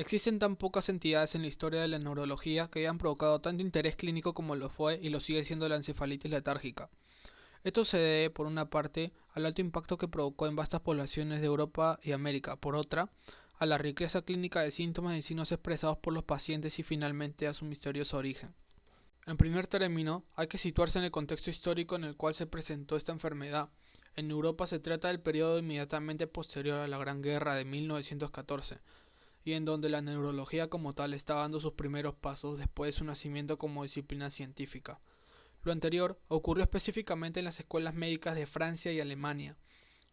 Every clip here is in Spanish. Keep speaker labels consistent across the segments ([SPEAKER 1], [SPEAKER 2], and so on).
[SPEAKER 1] Existen tan pocas entidades en la historia de la neurología que hayan provocado tanto interés clínico como lo fue y lo sigue siendo la encefalitis letárgica. Esto se debe, por una parte, al alto impacto que provocó en vastas poblaciones de Europa y América, por otra, a la riqueza clínica de síntomas y signos expresados por los pacientes y finalmente a su misterioso origen. En primer término, hay que situarse en el contexto histórico en el cual se presentó esta enfermedad. En Europa se trata del periodo inmediatamente posterior a la Gran Guerra de 1914, y en donde la neurología como tal está dando sus primeros pasos después de su nacimiento como disciplina científica. Lo anterior ocurrió específicamente en las escuelas médicas de Francia y Alemania.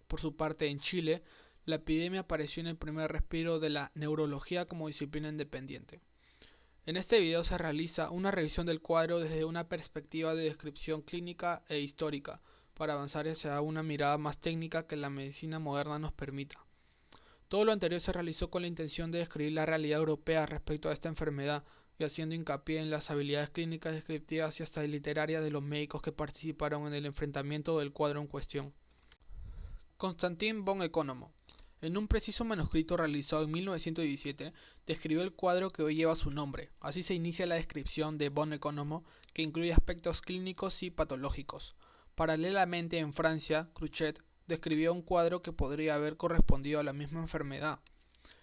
[SPEAKER 1] Por su parte, en Chile, la epidemia apareció en el primer respiro de la neurología como disciplina independiente. En este video se realiza una revisión del cuadro desde una perspectiva de descripción clínica e histórica, para avanzar hacia una mirada más técnica que la medicina moderna nos permita. Todo lo anterior se realizó con la intención de describir la realidad europea respecto a esta enfermedad y haciendo hincapié en las habilidades clínicas descriptivas y hasta literarias de los médicos que participaron en el enfrentamiento del cuadro en cuestión. Constantin von Economo, en un preciso manuscrito realizado en 1917, describió el cuadro que hoy lleva su nombre. Así se inicia la descripción de von Economo, que incluye aspectos clínicos y patológicos. Paralelamente, en Francia, Cruchet describió un cuadro que podría haber correspondido a la misma enfermedad.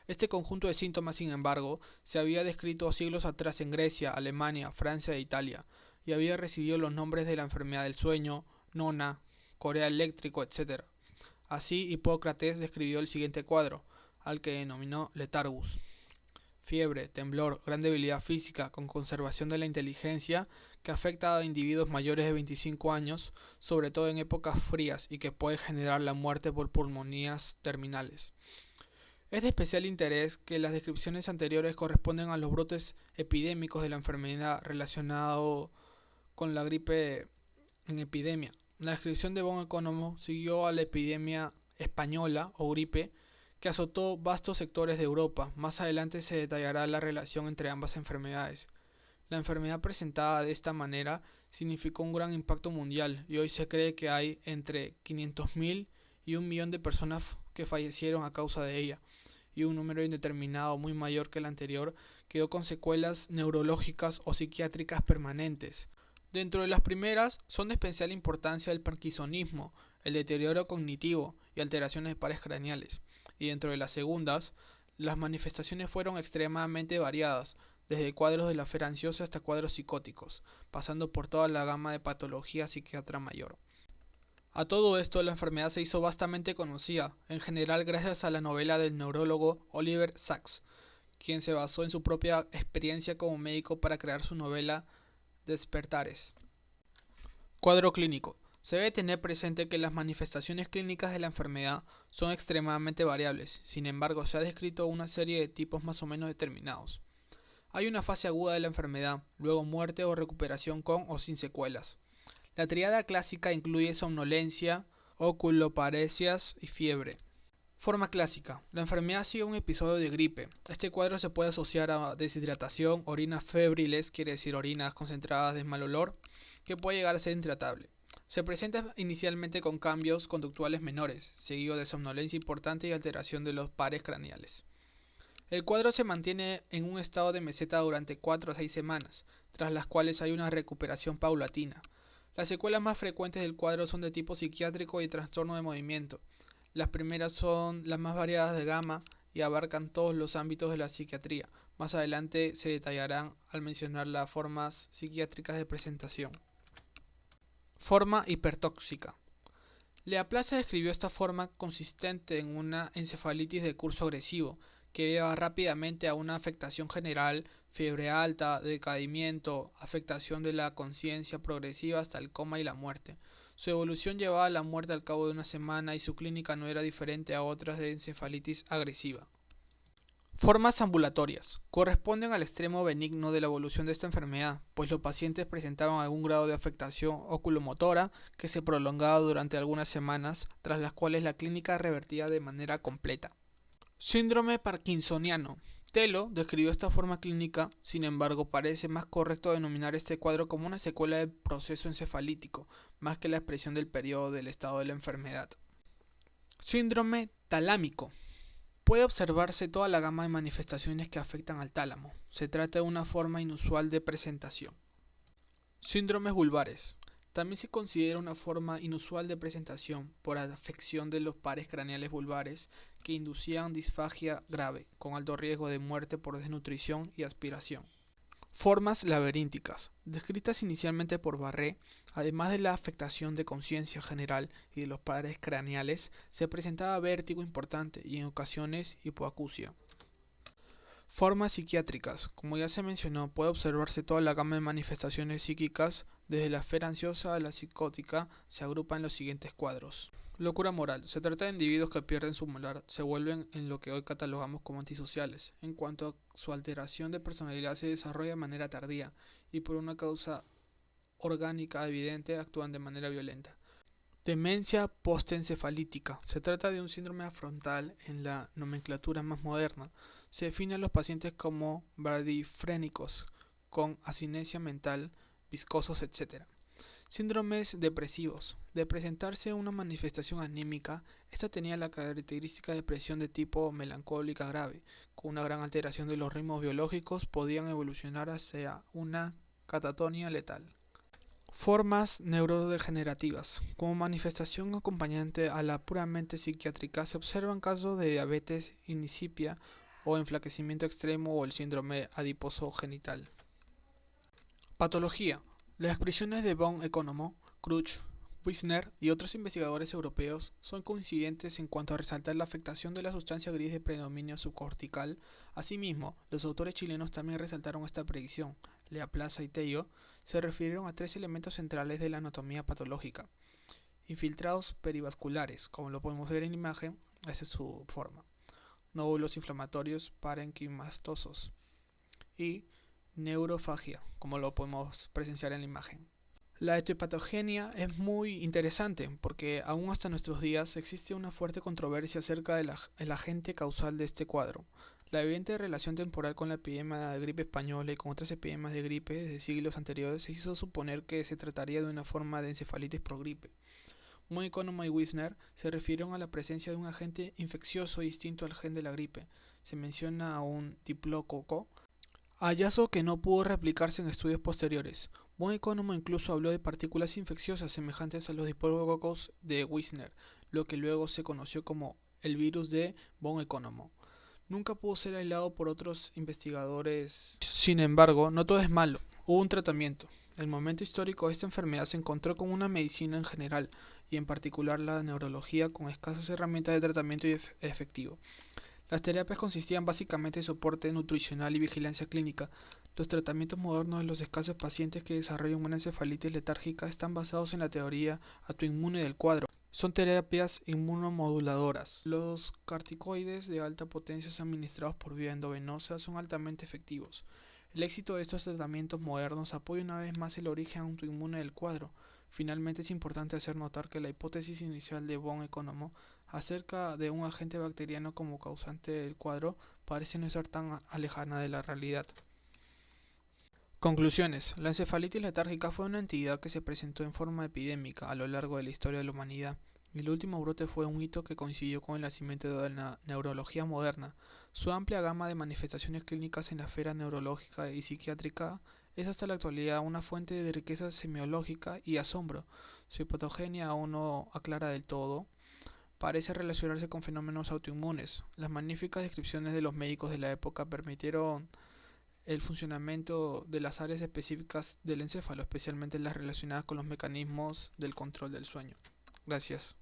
[SPEAKER 1] Este conjunto de síntomas, sin embargo, se había descrito siglos atrás en Grecia, Alemania, Francia e Italia, y había recibido los nombres de la enfermedad del sueño, nona, corea eléctrico, etc. Así, Hipócrates describió el siguiente cuadro, al que denominó letargus: fiebre, temblor, gran debilidad física con conservación de la inteligencia que afecta a individuos mayores de 25 años, sobre todo en épocas frías, y que puede generar la muerte por pulmonías terminales. Es de especial interés que las descripciones anteriores corresponden a los brotes epidémicos de la enfermedad relacionado con la gripe en epidemia. La descripción de von Economo siguió a la epidemia española o gripe que azotó vastos sectores de Europa. Más adelante se detallará la relación entre ambas enfermedades. La enfermedad presentada de esta manera significó un gran impacto mundial y hoy se cree que hay entre 500.000 y 1 millón de personas que fallecieron a causa de ella, y un número indeterminado muy mayor que el anterior quedó con secuelas neurológicas o psiquiátricas permanentes. Dentro de las primeras son de especial importancia el parkinsonismo, el deterioro cognitivo y alteraciones de pares craneales, y dentro de las segundas, las manifestaciones fueron extremadamente variadas, desde cuadros de la esfera ansiosa hasta cuadros psicóticos, pasando por toda la gama de patología psiquiatra mayor. A todo esto, la enfermedad se hizo vastamente conocida, en general gracias a la novela del neurólogo Oliver Sacks, quien se basó en su propia experiencia como médico para crear su novela Despertares. Cuadro clínico. Se debe tener presente que las manifestaciones clínicas de la enfermedad son extremadamente variables, sin embargo se ha descrito una serie de tipos más o menos determinados. Hay una fase aguda de la enfermedad, luego muerte o recuperación con o sin secuelas. La tríada clásica incluye somnolencia, oculoparesias y fiebre. Forma clásica. La enfermedad sigue un episodio de gripe. Este cuadro se puede asociar a deshidratación, orinas febriles, quiere decir orinas concentradas de mal olor, que puede llegar a ser intratable. Se presenta inicialmente con cambios conductuales menores, seguido de somnolencia importante y alteración de los pares craneales. El cuadro se mantiene en un estado de meseta durante 4 a 6 semanas, tras las cuales hay una recuperación paulatina. Las secuelas más frecuentes del cuadro son de tipo psiquiátrico y trastorno de movimiento. Las primeras son las más variadas de gama y abarcan todos los ámbitos de la psiquiatría. Más adelante se detallarán al mencionar las formas psiquiátricas de presentación. Forma hipertóxica. Laplace describió esta forma consistente en una encefalitis de curso agresivo, que lleva rápidamente a una afectación general, fiebre alta, decaimiento, afectación de la conciencia progresiva hasta el coma y la muerte. Su evolución llevaba a la muerte al cabo de una semana y su clínica no era diferente a otras de encefalitis agresiva. Formas ambulatorias. Corresponden al extremo benigno de la evolución de esta enfermedad, pues los pacientes presentaban algún grado de afectación oculomotora que se prolongaba durante algunas semanas, tras las cuales la clínica revertía de manera completa. Síndrome parkinsoniano. Tello describió esta forma clínica, sin embargo parece más correcto denominar este cuadro como una secuela del proceso encefalítico, más que la expresión del periodo del estado de la enfermedad. Síndrome talámico. Puede observarse toda la gama de manifestaciones que afectan al tálamo. Se trata de una forma inusual de presentación. Síndromes vulvares. También se considera una forma inusual de presentación por afección de los pares craneales vulvares que inducían disfagia grave, con alto riesgo de muerte por desnutrición y aspiración. Formas laberínticas. Descritas inicialmente por Barré, además de la afectación de conciencia general y de los pares craneales, se presentaba vértigo importante y en ocasiones hipoacusia. Formas psiquiátricas. Como ya se mencionó, puede observarse toda la gama de manifestaciones psíquicas, desde la esfera ansiosa a la psicótica, se agrupa en los siguientes cuadros. Locura moral. Se trata de individuos que pierden su moral, se vuelven en lo que hoy catalogamos como antisociales. En cuanto a su alteración de personalidad se desarrolla de manera tardía y por una causa orgánica evidente actúan de manera violenta. Demencia postencefalítica. Se trata de un síndrome frontal en la nomenclatura más moderna. Se define a los pacientes como bradifrénicos, con asinesia mental, viscosos, etc. Síndromes depresivos. De presentarse una manifestación anímica, esta tenía la característica de depresión de tipo melancólica grave, con una gran alteración de los ritmos biológicos, podían evolucionar hacia una catatonia letal. Formas neurodegenerativas. Como manifestación acompañante a la puramente psiquiátrica se observan casos de diabetes insípida o enflaquecimiento extremo o el síndrome adiposo genital. Patología. Las expresiones de von Economo, Kruch, Wisner y otros investigadores europeos son coincidentes en cuanto a resaltar la afectación de la sustancia gris de predominio subcortical. Asimismo, los autores chilenos también resaltaron esta predicción. Lea Plaza y Tello se refirieron a tres elementos centrales de la anatomía patológica. Infiltrados perivasculares, como lo podemos ver en la imagen, esa es su forma. Nódulos inflamatorios parenquimastosos y neurofagia, como lo podemos presenciar en la imagen. La etiopatogenia es muy interesante porque aún hasta nuestros días existe una fuerte controversia acerca del agente causal de este cuadro. La evidente relación temporal con la epidemia de gripe española y con otras epidemias de gripe de siglos anteriores hizo suponer que se trataría de una forma de encefalitis por gripe. Von Economo y Wisner se refirieron a la presencia de un agente infeccioso distinto al gen de la gripe. Se menciona a un diplococo, hallazgo que no pudo replicarse en estudios posteriores. Von Economo incluso habló de partículas infecciosas semejantes a los diplococcus de Wisner, lo que luego se conoció como el virus de Von Economo. Nunca pudo ser aislado por otros investigadores. Sin embargo, no todo es malo. Hubo un tratamiento. En el momento histórico, esta enfermedad se encontró con una medicina en general, y en particular la neurología, con escasas herramientas de tratamiento efectivo. Las terapias consistían básicamente en soporte nutricional y vigilancia clínica. Los tratamientos modernos de los escasos pacientes que desarrollan una encefalitis letárgica están basados en la teoría autoinmune del cuadro. Son terapias inmunomoduladoras. Los corticoides de alta potencia administrados por vía endovenosa son altamente efectivos. El éxito de estos tratamientos modernos apoya una vez más el origen autoinmune del cuadro. Finalmente es importante hacer notar que la hipótesis inicial de Von Economo acerca de un agente bacteriano como causante del cuadro parece no estar tan alejada de la realidad. Conclusiones. La encefalitis letárgica fue una entidad que se presentó en forma epidémica a lo largo de la historia de la humanidad, y el último brote fue un hito que coincidió con el nacimiento de la neurología moderna. Su amplia gama de manifestaciones clínicas en la esfera neurológica y psiquiátrica es hasta la actualidad una fuente de riqueza semiológica y asombro. Su patogenia aún no aclara del todo. Parece relacionarse con fenómenos autoinmunes. Las magníficas descripciones de los médicos de la época permitieron el funcionamiento de las áreas específicas del encéfalo, especialmente las relacionadas con los mecanismos del control del sueño. Gracias.